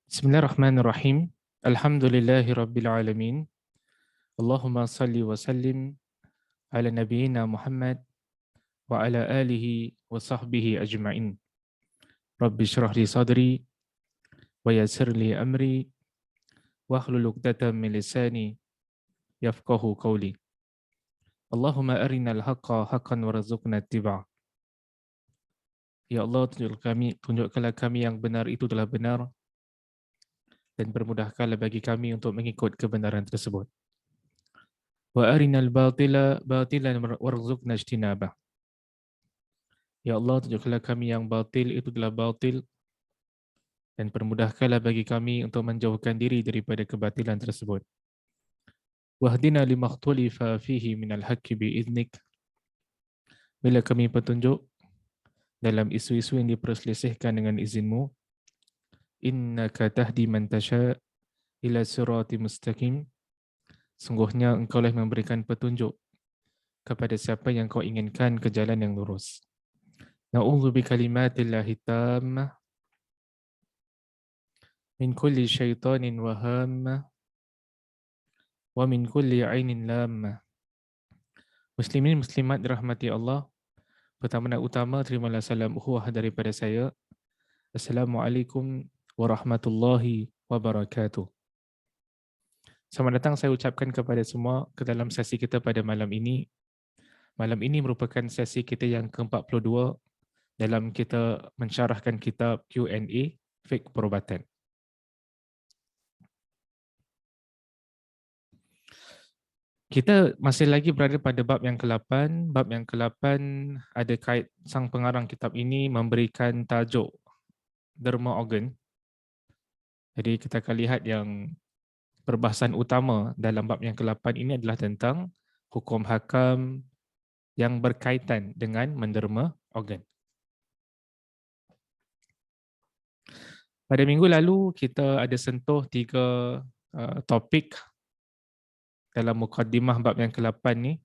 Bismillahirrahmanirrahim. Alhamdulillahi rabbil alamin. Allahumma salli wa sallim ala nabiyyina Muhammad wa ala alihi wa sahbihi ajma'in. Rabbi syrah li sadri wa yassir li amri wa hlul 'uqdatam min lisani yafqahu qawli. Allahumma arinal haqqa haqqan warzuqna ittiba'. Ya Allah, tunjukkanlah kami yang benar itu telah benar dan permudahkanlah bagi kami untuk mengikut kebenaran tersebut. Wa arinal batila batilan warzuqna ijtinabah. Ya Allah, tunjukkanlah kami yang batil itu adalah batil dan permudahkanlah bagi kami untuk menjauhkan diri daripada kebatilan tersebut. Wahdina limakhtulifa fihi minal haqqi bi'idnik. Bila kami petunjuk dalam isu-isu yang diperselisihkan dengan izinmu. Innaka tahdi man tasha ila sirati mustaqim. Sungguhnya engkaulah memberikan petunjuk kepada siapa yang kau inginkan ke jalan yang lurus. Na'udzu bikalimatillahi tammah min kulli syaitanin wa hammah wa min kulli ainin lammah. Muslimin muslimat dirahmati Allah. Pertama dan utama, terimalah salam ukhuwah daripada saya. Assalamualaikum warahmatullahi wabarakatuh. Selamat datang saya ucapkan kepada semua ke dalam sesi kita pada malam ini. Malam ini merupakan sesi kita yang ke-42 dalam kita mensyarahkan kitab Q&A Fiqh Perubatan. Kita masih lagi berada pada bab yang ke-8. Bab yang ke-8 ada kait sang pengarang kitab ini memberikan tajuk derma organ. Jadi kita akan lihat yang perbahasan utama dalam bab yang ke-8 ini adalah tentang hukum hakam yang berkaitan dengan menderma organ. Pada minggu lalu kita ada sentuh 3 topik dalam mukaddimah bab yang ke-8 ni.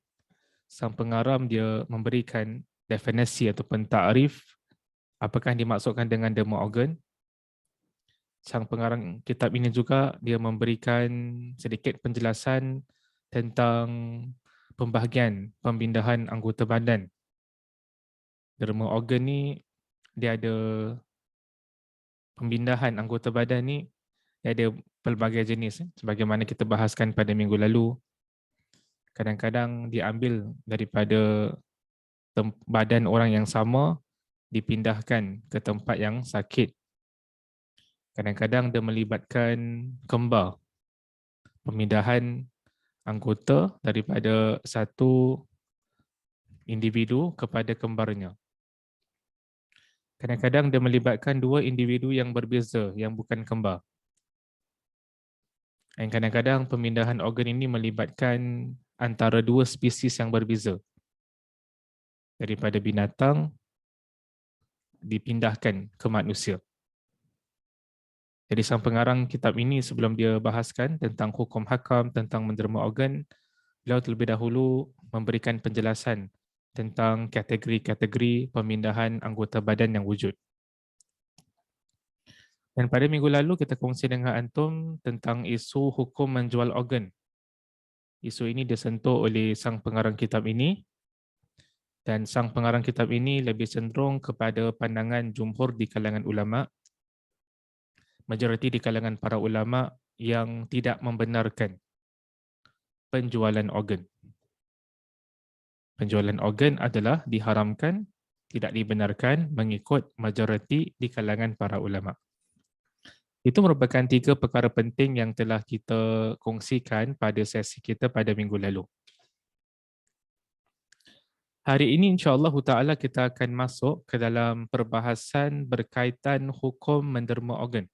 Sang pengarang dia memberikan definisi ataupun takrif apakah yang dimaksudkan dengan derma organ. Sang pengarang kitab ini juga dia memberikan sedikit penjelasan tentang pembahagian pemindahan anggota badan. Derma organ ni dia ada pemindahan anggota badan ni dia ada pelbagai jenis sebagaimana kita bahaskan pada minggu lalu. Kadang-kadang diambil daripada badan orang yang sama dipindahkan ke tempat yang sakit. Kadang-kadang dia melibatkan kembar, pemindahan anggota daripada satu individu kepada kembarnya. Kadang-kadang dia melibatkan 2 individu yang berbeza yang bukan kembar. Dan kadang-kadang pemindahan organ ini melibatkan antara 2 spesies yang berbeza. Daripada binatang dipindahkan ke manusia. Jadi sang pengarang kitab ini sebelum dia bahaskan tentang hukum hakam, tentang menderma organ, beliau terlebih dahulu memberikan penjelasan tentang kategori-kategori pemindahan anggota badan yang wujud. Dan pada minggu lalu kita kongsi dengan antum tentang isu hukum menjual organ. Isu ini disentuh oleh sang pengarang kitab ini dan sang pengarang kitab ini lebih cenderung kepada pandangan jumhur di kalangan ulama, majoriti di kalangan para ulama yang tidak membenarkan penjualan organ. Penjualan organ adalah diharamkan, tidak dibenarkan mengikut majoriti di kalangan para ulama. Itu merupakan 3 perkara penting yang telah kita kongsikan pada sesi kita pada minggu lalu. Hari ini insya-Allah Ta'ala kita akan masuk ke dalam perbahasan berkaitan hukum menderma organ.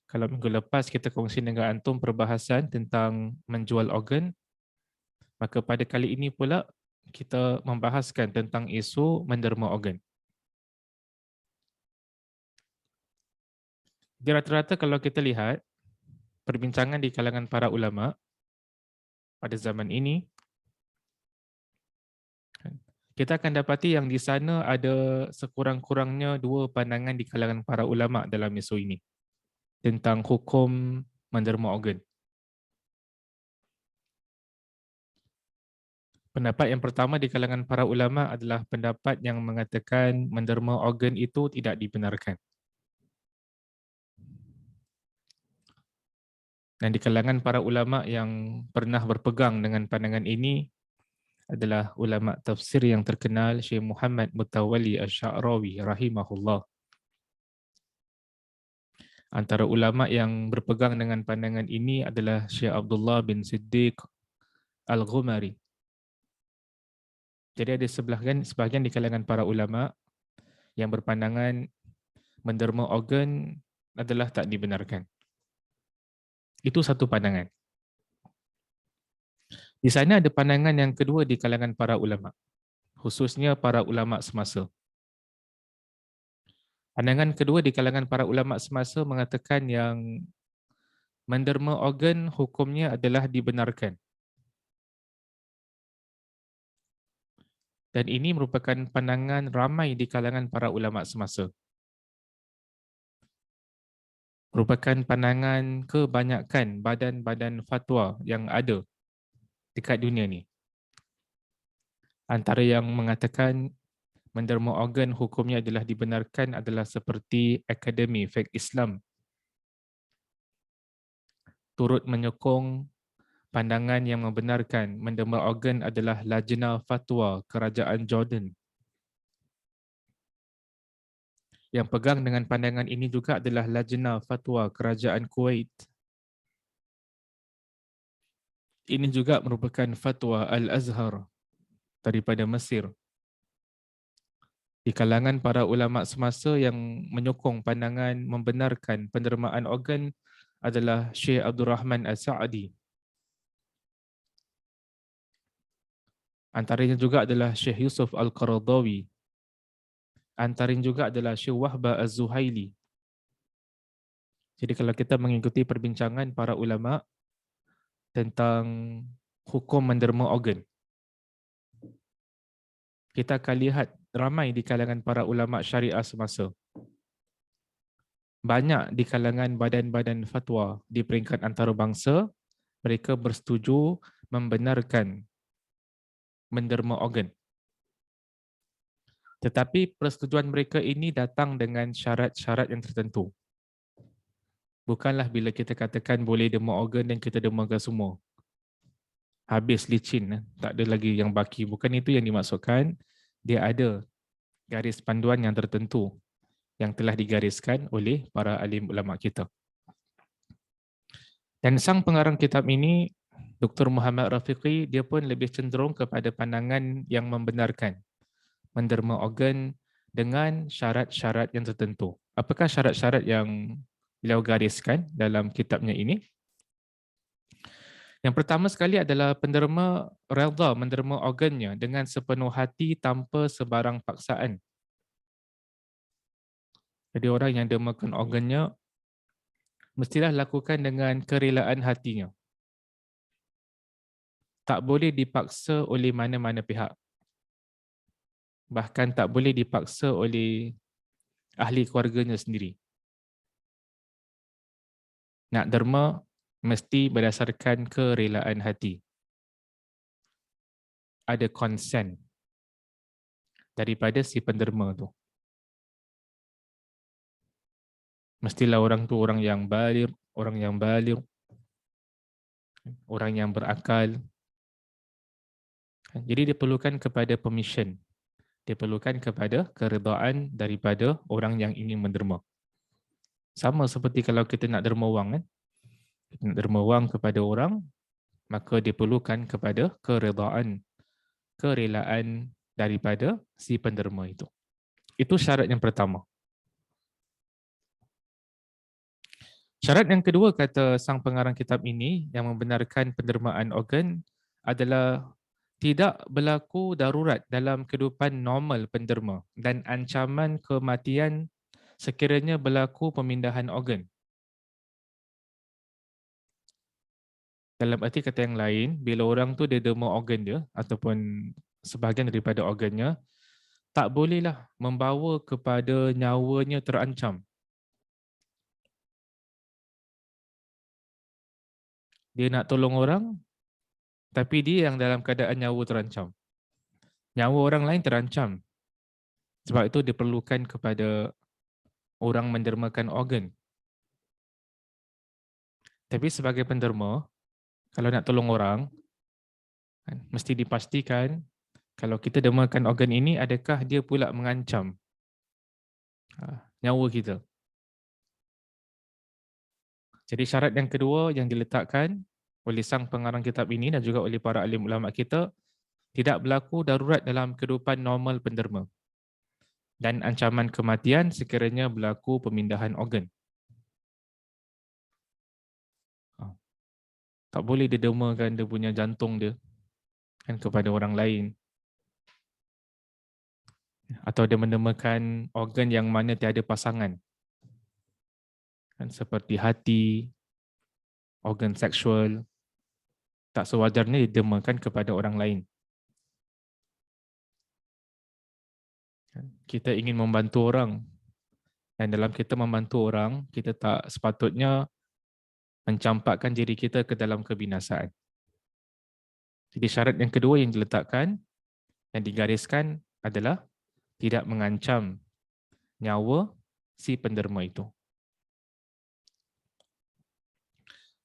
Kalau minggu lepas kita kongsi dengan antum perbahasan tentang menjual organ, maka pada kali ini pula kita membahaskan tentang isu menderma organ. Di rata-rata kalau kita lihat perbincangan di kalangan para ulama pada zaman ini, kita akan dapati yang di sana ada sekurang-kurangnya 2 pandangan di kalangan para ulama dalam isu ini. tentang hukum menderma organ. Pendapat yang pertama di kalangan para ulama adalah pendapat yang mengatakan menderma organ itu tidak dibenarkan. Dan di kalangan para ulama yang pernah berpegang dengan pandangan ini adalah ulama tafsir yang terkenal Syekh Muhammad Mutawalli Asy-Sya'rawi rahimahullah. Antara ulama yang berpegang dengan pandangan ini adalah Syekh Abdullah bin Siddiq Al-Ghumari. Jadi ada sebahagian di kalangan para ulama yang berpandangan menderma organ adalah tak dibenarkan. Itu satu pandangan. Di sana ada pandangan yang kedua di kalangan para ulama, khususnya para ulama semasa. Pandangan kedua di kalangan para ulama semasa mengatakan yang menderma organ hukumnya adalah dibenarkan. Dan ini merupakan pandangan ramai di kalangan para ulama semasa. Merupakan pandangan kebanyakan badan-badan fatwa yang ada dekat dunia ni. Antara yang mengatakan menderma organ hukumnya adalah dibenarkan adalah seperti Akademi Fiqh Islam. Turut menyokong pandangan yang membenarkan menderma organ adalah Lajnah Fatwa Kerajaan Jordan. Yang pegang dengan pandangan ini juga adalah Lajnah Fatwa Kerajaan Kuwait. Ini juga merupakan fatwa Al-Azhar daripada Mesir. Di kalangan para ulama semasa yang menyokong pandangan membenarkan pendermaan organ adalah Syekh Abdul Rahman As-Sa'di. Antaranya juga adalah Syekh Yusuf Al-Qaradawi. Antaranya juga adalah Syekh Wahbah Az-Zuhaili. Jadi kalau kita mengikuti perbincangan para ulama tentang hukum menderma organ, kita akan lihat ramai di kalangan para ulama syariah semasa. Banyak di kalangan badan-badan fatwa di peringkat antarabangsa, mereka bersetuju membenarkan menderma organ. Tetapi persetujuan mereka ini datang dengan syarat-syarat yang tertentu. Bukanlah bila kita katakan boleh derma organ dan kita dermakan semua. Habis licin, tak ada lagi yang baki. Bukan itu yang dimaksudkan. Dia ada garis panduan yang tertentu yang telah digariskan oleh para alim ulama kita. Dan sang pengarang kitab ini, Dr. Muhammad Rafiqi, dia pun lebih cenderung kepada pandangan yang membenarkan menderma organ dengan syarat-syarat yang tertentu. Apakah syarat-syarat yang beliau gariskan dalam kitabnya ini? Yang pertama sekali adalah penderma redha menderma organnya dengan sepenuh hati tanpa sebarang paksaan. Jadi orang yang dermakan organnya mestilah lakukan dengan kerelaan hatinya. Tak boleh dipaksa oleh mana-mana pihak. Bahkan tak boleh dipaksa oleh ahli keluarganya sendiri. Nak derma mesti berdasarkan kerelaan hati. Ada consent daripada si penderma tu. Mestilah orang tu orang yang baligh, orang yang berakal. Jadi dia perlukan kepada permission. Dia perlukan kepada keredaan daripada orang yang ingin menderma. Sama seperti kalau kita nak derma wang kan. Kita nak derma wang kepada orang, maka dia perlukan kepada keredaan, kerelaan daripada si penderma itu. Itu syarat yang pertama. Syarat yang kedua kata sang pengarang kitab ini yang membenarkan pendermaan organ adalah tidak berlaku darurat dalam kehidupan normal penderma dan ancaman kematian sekiranya berlaku pemindahan organ. Dalam arti kata yang lain, bila orang tu dia derma organ dia ataupun sebahagian daripada organnya, tak bolehlah membawa kepada nyawanya terancam. Dia nak tolong orang, tapi dia yang dalam keadaan nyawa terancam. Nyawa orang lain terancam. Sebab itu diperlukan kepada orang mendermakan organ. Tapi sebagai penderma, kalau nak tolong orang, mesti dipastikan kalau kita dermakan organ ini, adakah dia pula mengancam nyawa kita. Jadi syarat yang kedua yang diletakkan oleh sang pengarang kitab ini dan juga oleh para alim ulama kita, tidak berlaku darurat dalam kehidupan normal penderma. Dan ancaman kematian sekiranya berlaku pemindahan organ. Tak boleh dia dermakan dia punya jantung dia kan kepada orang lain. Atau dia mendermakan organ yang mana tiada pasangan. Kan, seperti hati, organ seksual, tak sewajarnya didermakan kepada orang lain. Kita ingin membantu orang, dan dalam kita membantu orang, kita tak sepatutnya mencampakkan diri kita ke dalam kebinasaan. Jadi syarat yang kedua yang diletakkan, yang digariskan adalah tidak mengancam nyawa si penderma itu.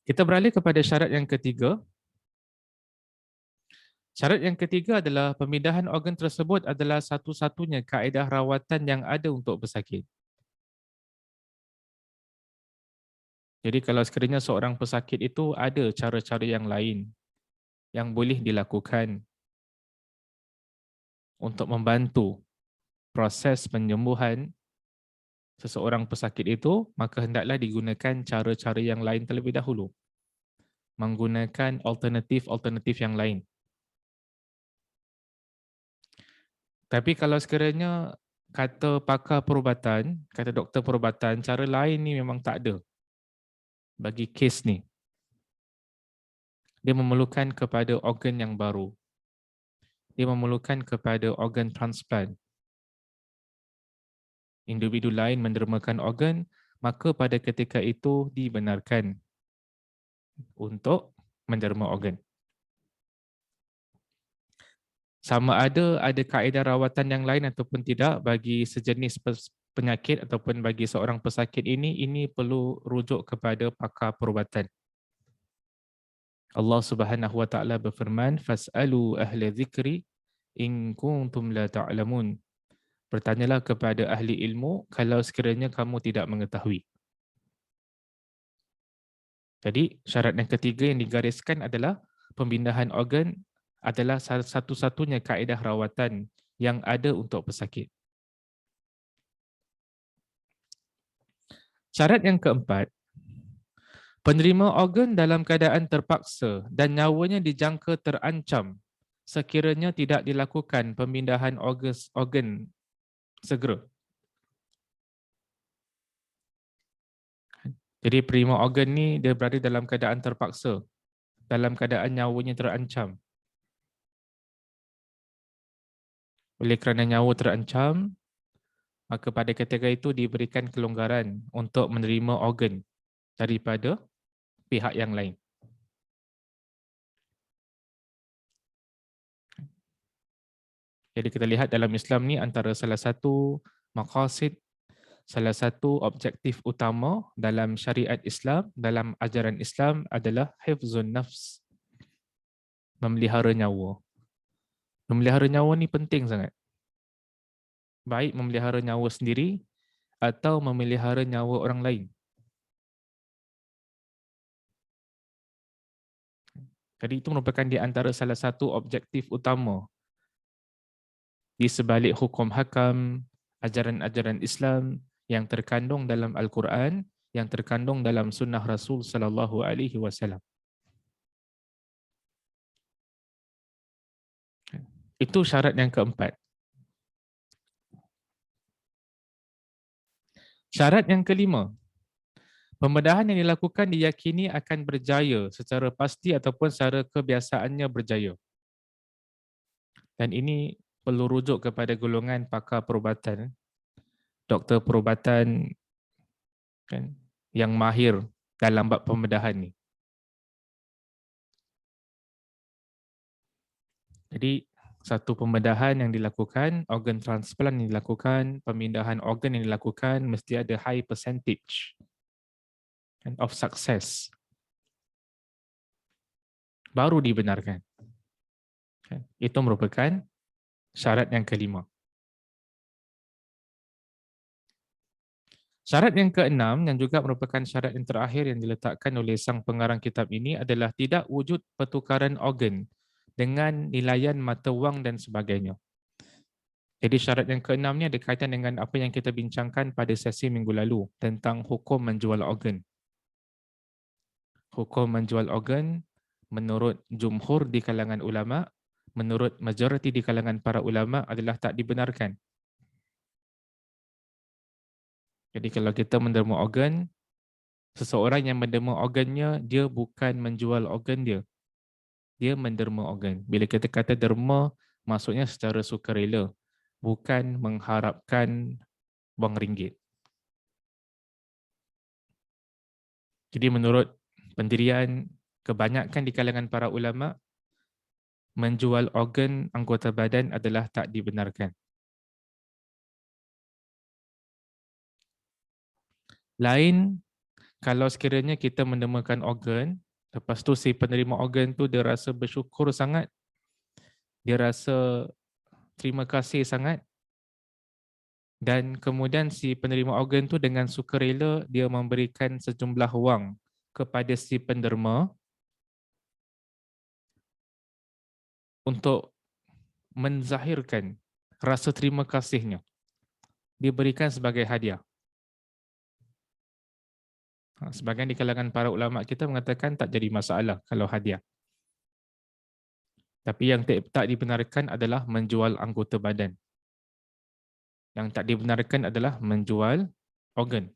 Kita beralih kepada syarat yang ketiga. Syarat yang ketiga adalah pemindahan organ tersebut adalah satu-satunya kaedah rawatan yang ada untuk pesakit. Jadi kalau sekiranya seorang pesakit itu ada cara-cara yang lain yang boleh dilakukan untuk membantu proses penyembuhan seseorang pesakit itu, maka hendaklah digunakan cara-cara yang lain terlebih dahulu. Menggunakan alternatif-alternatif yang lain. Tapi kalau sekiranya kata pakar perubatan, kata doktor perubatan, cara lain ni memang tak ada bagi kes ni. Dia memerlukan kepada organ yang baru. Dia memerlukan kepada organ transplant. Individu lain mendermakan organ, maka pada ketika itu dibenarkan untuk menderma organ. Sama ada kaedah rawatan yang lain ataupun tidak bagi sejenis penyakit ataupun bagi seorang pesakit ini perlu rujuk kepada pakar perubatan. Allah Subhanahu wa taala berfirman, "Fas'alu ahla dzikri in kuntum la ta'lamun." Bertanyalah kepada ahli ilmu kalau sekiranya kamu tidak mengetahui. Jadi syarat yang ketiga yang digariskan adalah pemindahan organ adalah satu-satunya kaedah rawatan yang ada untuk pesakit. Syarat yang keempat, penerima organ dalam keadaan terpaksa dan nyawanya dijangka terancam sekiranya tidak dilakukan pemindahan organ segera. Jadi penerima organ ni dia berada dalam keadaan terpaksa, dalam keadaan nyawanya terancam. Oleh kerana nyawa terancam, maka pada ketika itu diberikan kelonggaran untuk menerima organ daripada pihak yang lain. Jadi kita lihat dalam Islam ni antara salah satu maqasid, salah satu objektif utama dalam syariat Islam, dalam ajaran Islam adalah hifzun nafs, memelihara nyawa. Memelihara nyawa ni penting sangat. Baik memelihara nyawa sendiri atau memelihara nyawa orang lain. Jadi itu merupakan di antara salah satu objektif utama di sebalik hukum hakam, ajaran-ajaran Islam yang terkandung dalam Al-Quran, yang terkandung dalam sunnah Rasul sallallahu alaihi wasallam. Itu syarat yang keempat. Syarat yang kelima, pembedahan yang dilakukan diyakini akan berjaya secara pasti ataupun secara kebiasaannya berjaya. Dan ini perlu rujuk kepada golongan pakar perubatan, doktor perubatan kan, yang mahir dalam bab pembedahan ni. Jadi satu pembedahan yang dilakukan, organ transplant yang dilakukan, pemindahan organ yang dilakukan mesti ada high percentage of success baru dibenarkan. Itu merupakan syarat yang kelima. Syarat yang keenam yang juga merupakan syarat yang terakhir yang diletakkan oleh sang pengarang kitab ini adalah tidak wujud pertukaran organ dengan nilaian mata wang dan sebagainya. Jadi syarat yang keenam ni ada kaitan dengan apa yang kita bincangkan pada sesi minggu lalu tentang hukum menjual organ. Hukum menjual organ menurut jumhur di kalangan ulama, menurut majoriti di kalangan para ulama adalah tak dibenarkan. Jadi kalau kita menderma organ, seseorang yang menderma organnya, dia bukan menjual organ dia. Dia menderma organ. Bila kita kata derma, maksudnya secara sukarela. Bukan mengharapkan wang ringgit. Jadi menurut pendirian kebanyakan di kalangan para ulama, menjual organ anggota badan adalah tak dibenarkan. Lain kalau sekiranya kita menemukan organ, lepas tu si penerima organ tu dia rasa bersyukur sangat, dia rasa terima kasih sangat, dan kemudian si penerima organ tu dengan sukarela dia memberikan sejumlah wang kepada si penderma untuk menzahirkan rasa terima kasihnya. Dia berikan sebagai hadiah. Sebahagian di kalangan para ulama kita mengatakan tak jadi masalah kalau hadiah. Tapi yang tak dibenarkan adalah menjual anggota badan. Yang tak dibenarkan adalah menjual organ.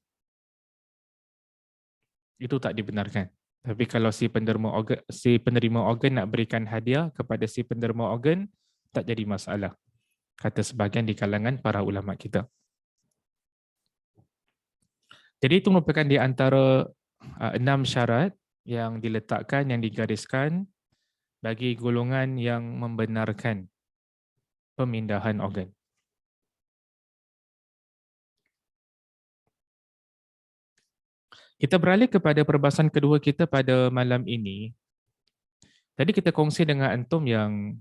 Itu tak dibenarkan. Tapi kalau si penerima organ nak berikan hadiah kepada si penerima organ, tak jadi masalah. Kata sebahagian di kalangan para ulama kita. Jadi itu merupakan di antara 6 syarat yang diletakkan, yang digariskan bagi golongan yang membenarkan pemindahan organ. Kita beralih kepada perbahasan kedua kita pada malam ini. Tadi kita kongsi dengan antum yang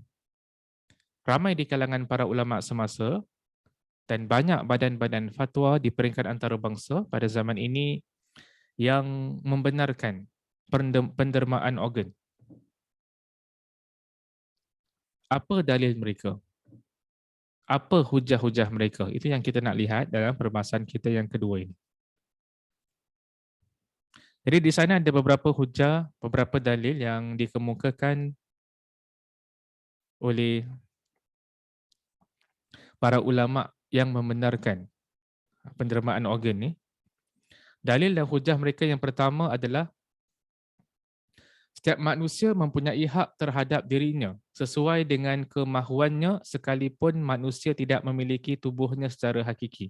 ramai di kalangan para ulama semasa dan banyak badan-badan fatwa di peringkat antarabangsa pada zaman ini yang membenarkan pendermaan organ. Apa dalil mereka? Apa hujah-hujah mereka? Itu yang kita nak lihat dalam perbahasan kita yang kedua ini. Jadi di sana ada beberapa hujah, beberapa dalil yang dikemukakan oleh para ulama yang membenarkan pendermaan organ ni. Dalil dan hujah mereka yang pertama adalah setiap manusia mempunyai hak terhadap dirinya sesuai dengan kemahuannya sekalipun manusia tidak memiliki tubuhnya secara hakiki.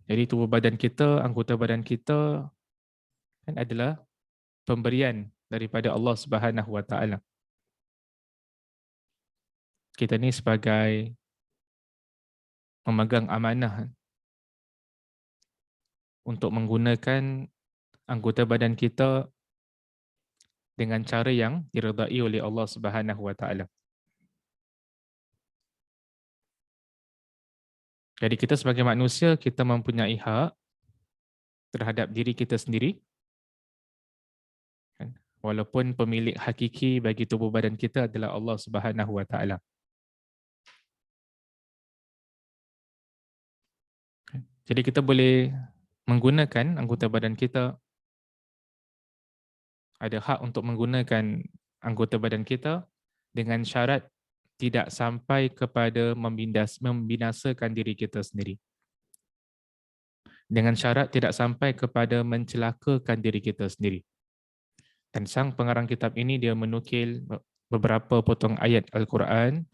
Jadi tubuh badan kita, anggota badan kita adalah pemberian daripada Allah Subhanahu Wa Taala. Kita ni sebagai memegang amanah untuk menggunakan anggota badan kita dengan cara yang diredai oleh Allah Subhanahu Wa Taala. Jadi kita sebagai manusia, kita mempunyai hak terhadap diri kita sendiri. Walaupun pemilik hakiki bagi tubuh badan kita adalah Allah Subhanahu Wa Taala. Jadi kita boleh menggunakan anggota badan kita, ada hak untuk menggunakan anggota badan kita dengan syarat tidak sampai kepada membinasakan diri kita sendiri. Dengan syarat tidak sampai kepada mencelakakan diri kita sendiri. Dan sang pengarang kitab ini dia menukil beberapa potong ayat Al-Quran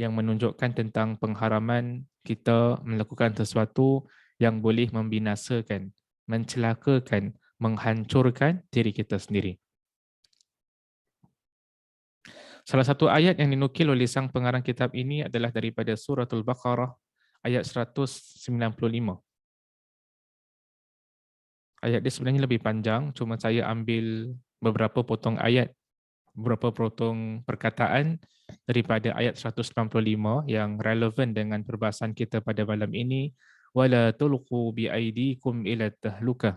yang menunjukkan tentang pengharaman kita melakukan sesuatu yang boleh membinasakan, mencelakakan, menghancurkan diri kita sendiri. Salah satu ayat yang dinukil oleh sang pengarang kitab ini adalah daripada Suratul Baqarah ayat 195. Ayat dia sebenarnya lebih panjang, cuma saya ambil beberapa potong ayat, beberapa potong perkataan daripada ayat 195 yang relevan dengan perbahasan kita pada malam ini. Wala tulqu biaidikum ila tahlukah.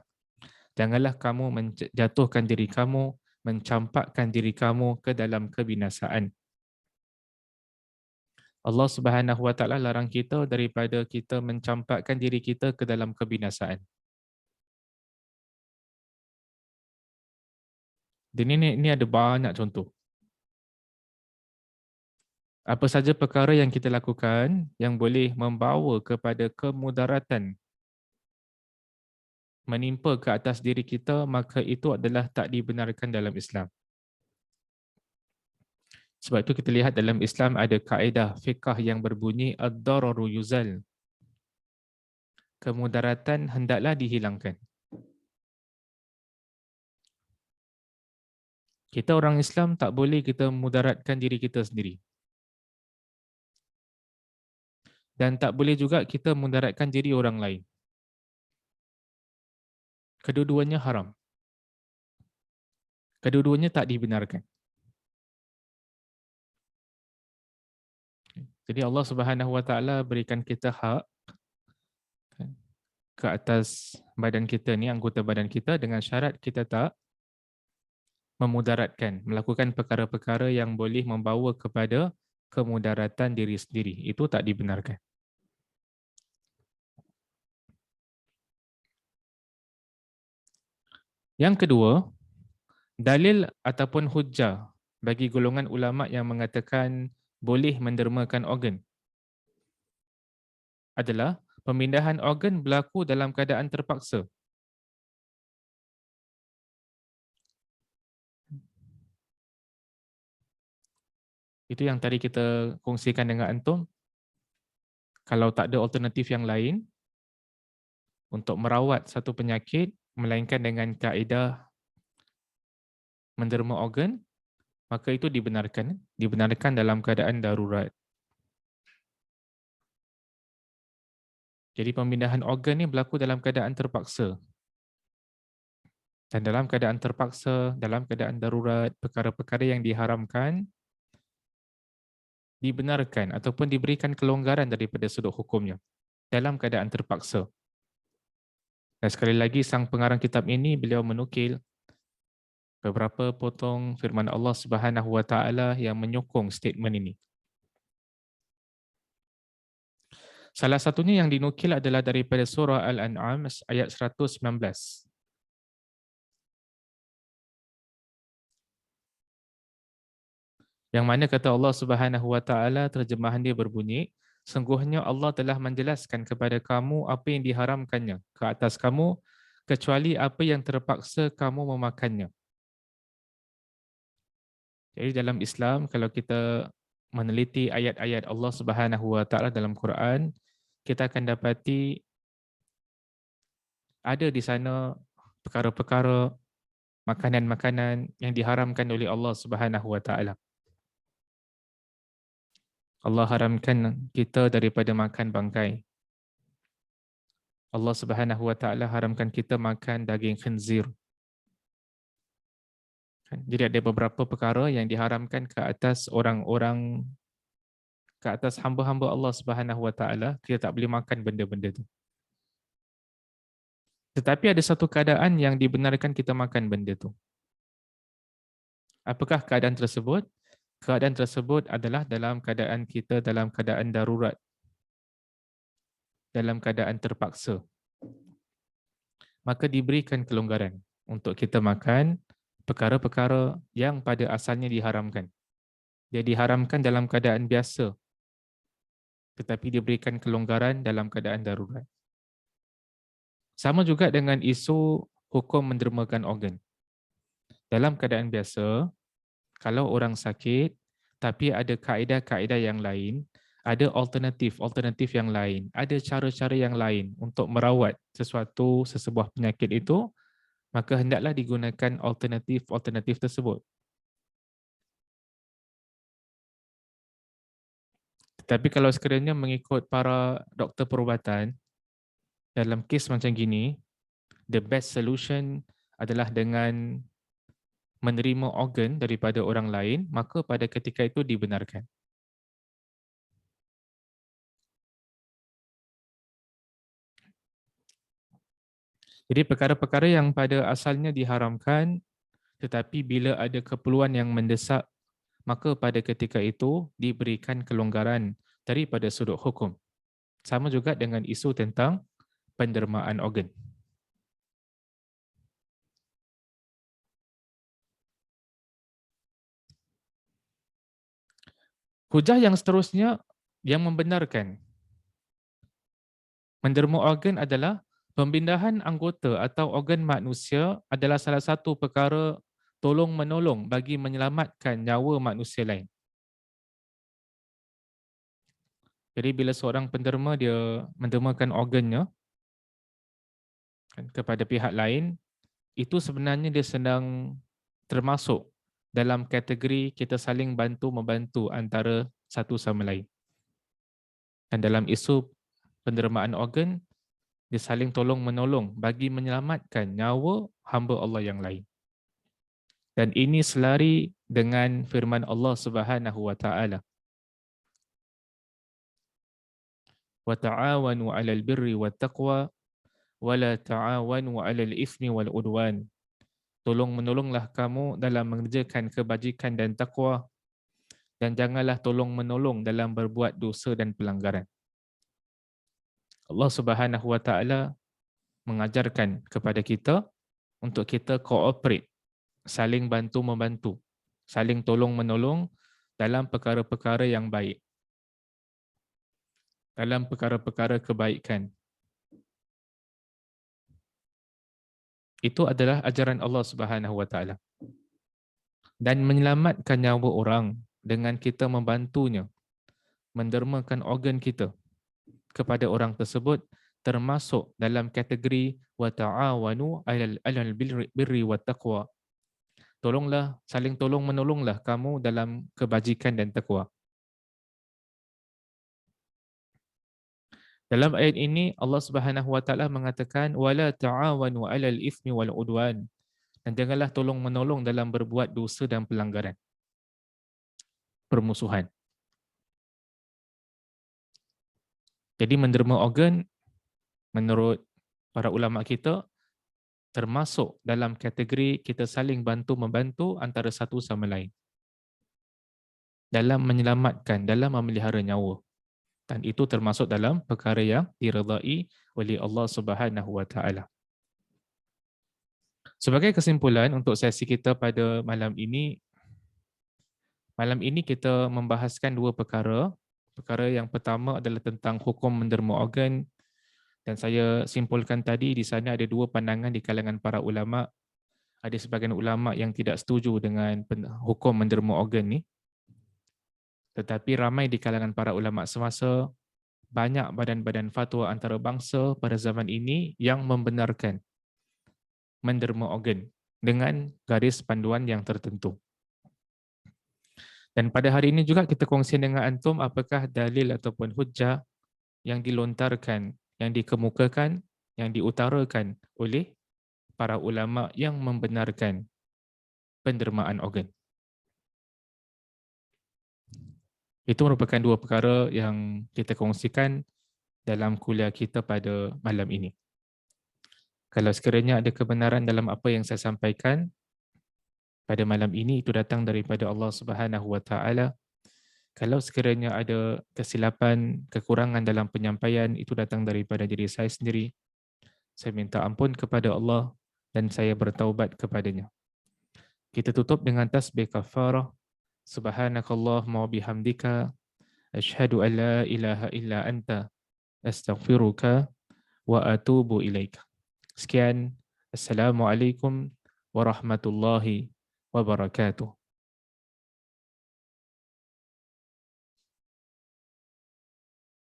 Janganlah kamu menjatuhkan diri kamu, mencampakkan diri kamu ke dalam kebinasaan. Allah Subhanahu Wa Taala larang kita daripada kita mencampakkan diri kita ke dalam kebinasaan. Dan ini ada banyak contoh. Apa saja perkara yang kita lakukan yang boleh membawa kepada kemudaratan menimpa ke atas diri kita, maka itu adalah tak dibenarkan dalam Islam. Sebab itu kita lihat dalam Islam ada kaedah fiqh yang berbunyi ad-dararu yuzal. Kemudaratan hendaklah dihilangkan. Kita orang Islam tak boleh kita mudaratkan diri kita sendiri. Dan tak boleh juga kita mudaratkan diri orang lain. Kedua-duanya haram. Kedua-duanya tak dibenarkan. Jadi Allah Subhanahu Wa Taala berikan kita hak ke atas badan kita ni, anggota badan kita, dengan syarat kita tak memudaratkan, melakukan perkara-perkara yang boleh membawa kepada kemudaratan diri sendiri. Itu tak dibenarkan. Yang kedua, dalil ataupun hujah bagi golongan ulama yang mengatakan boleh mendermakan organ adalah pemindahan organ berlaku dalam keadaan terpaksa. Itu yang tadi kita kongsikan dengan antum. Kalau tak ada alternatif yang lain untuk merawat satu penyakit, melainkan dengan kaedah menderma organ, maka itu dibenarkan dalam keadaan darurat. Jadi pemindahan organ ni berlaku dalam keadaan terpaksa. Dan dalam keadaan terpaksa, dalam keadaan darurat, perkara-perkara yang diharamkan dibenarkan ataupun diberikan kelonggaran daripada sudut hukumnya dalam keadaan terpaksa. Dan sekali lagi sang pengarang kitab ini beliau menukil beberapa potong firman Allah Subhanahu Wa Taala yang menyokong statement ini. Salah satunya yang dinukil adalah daripada surah Al-An'am ayat 119. Yang mana kata Allah Subhanahu Wa Taala, terjemahan dia berbunyi, sungguhnya Allah telah menjelaskan kepada kamu apa yang diharamkannya ke atas kamu, kecuali apa yang terpaksa kamu memakannya. Jadi dalam Islam, kalau kita meneliti ayat-ayat Allah Subhanahu Wa Taala dalam Quran, kita akan dapati ada di sana perkara-perkara, makanan-makanan yang diharamkan oleh Allah Subhanahu Wa Taala. Allah haramkan kita daripada makan bangkai. Allah Subhanahu Wa Taala haramkan kita makan daging khinzir. Jadi ada beberapa perkara yang diharamkan ke atas orang-orang, ke atas hamba-hamba Allah Subhanahu Wa Taala. Kita tak boleh makan benda-benda itu. Tetapi ada satu keadaan yang dibenarkan kita makan benda itu. Apakah keadaan tersebut? Keadaan tersebut adalah dalam keadaan kita dalam keadaan darurat, dalam keadaan terpaksa. Maka diberikan kelonggaran untuk kita makan perkara-perkara yang pada asalnya diharamkan. Dia diharamkan dalam keadaan biasa, tetapi diberikan kelonggaran dalam keadaan darurat. Sama juga dengan isu hukum mendermakan organ. Dalam keadaan biasa, kalau orang sakit, tapi ada kaedah-kaedah yang lain, ada alternatif yang lain, ada cara-cara yang lain untuk merawat sesebuah penyakit itu, maka hendaklah digunakan alternatif tersebut. Tapi kalau sekiranya mengikut para doktor perubatan, dalam kes macam gini, the best solution adalah dengan menerima organ daripada orang lain, maka pada ketika itu dibenarkan. Jadi perkara-perkara yang pada asalnya diharamkan, tetapi bila ada keperluan yang mendesak, maka pada ketika itu diberikan kelonggaran daripada sudut hukum. Sama juga dengan isu tentang pendermaan organ. Hujah yang seterusnya yang membenarkan menderma organ adalah pemindahan anggota atau organ manusia adalah salah satu perkara tolong-menolong bagi menyelamatkan nyawa manusia lain. Jadi bila seorang penderma dia mendermakan organnya kepada pihak lain, itu sebenarnya dia sedang termasuk dalam kategori kita saling bantu-membantu antara satu sama lain. Dan dalam isu pendermaan organ, dia saling tolong-menolong bagi menyelamatkan nyawa hamba Allah yang lain. Dan ini selari dengan firman Allah Subhanahu wa taala. Wa ta'awanu 'alal birri wat taqwa wa la ta'awanu 'alal itsmi wal 'udwan. Tolong-menolonglah kamu dalam mengerjakan kebajikan dan takwa, dan janganlah tolong-menolong dalam berbuat dosa dan pelanggaran. Allah Subhanahu wa taala mengajarkan kepada kita untuk kita cooperate, saling bantu-membantu, saling tolong-menolong dalam perkara-perkara yang baik, dalam perkara-perkara kebaikan. Itu adalah ajaran Allah Subhanahu wa taala. Dan menyelamatkan nyawa orang dengan kita membantunya, mendermakan organ kita kepada orang tersebut termasuk dalam kategori wa ta'awanu 'alal birri wat taqwa. Tolonglah, saling tolong-menolonglah kamu dalam kebajikan dan takwa. Dalam ayat ini Allah Subhanahu wa taala mengatakan wala ta'awanu 'alal itsmi wal 'udwan. Dan janganlah tolong-menolong dalam berbuat dosa dan pelanggaran. Permusuhan. Jadi menderma organ menurut para ulama kita termasuk dalam kategori kita saling bantu-membantu antara satu sama lain dalam menyelamatkan, dalam memelihara nyawa. Dan itu termasuk dalam perkara yang diredai oleh Allah Subhanahu wa taala. Sebagai kesimpulan untuk sesi kita pada malam ini kita membahaskan dua perkara. Perkara yang pertama adalah tentang hukum menderma organ, dan saya simpulkan tadi di sana ada dua pandangan di kalangan para ulama. Ada sebahagian ulama yang tidak setuju dengan hukum menderma organ ni. Tetapi ramai di kalangan para ulama semasa, banyak badan-badan fatwa antarabangsa pada zaman ini yang membenarkan menderma organ dengan garis panduan yang tertentu. Dan pada hari ini juga kita kongsi dengan antum apakah dalil ataupun hujah yang dilontarkan, yang dikemukakan, yang diutarakan oleh para ulama yang membenarkan pendermaan organ. Itu merupakan dua perkara yang kita kongsikan dalam kuliah kita pada malam ini. Kalau sekiranya ada kebenaran dalam apa yang saya sampaikan pada malam ini, itu datang daripada Allah Subhanahu wa taala. Kalau sekiranya ada kesilapan, kekurangan dalam penyampaian, itu datang daripada diri saya sendiri. Saya minta ampun kepada Allah dan saya bertaubat kepadanya. Kita tutup dengan tasbih kafarah. Subhanakallahumma wa bihamdika asyhadu an la ilaha illa anta astaghfiruka wa atubu ilaika. Sekian. Assalamualaikum warahmatullahi wabarakatuh.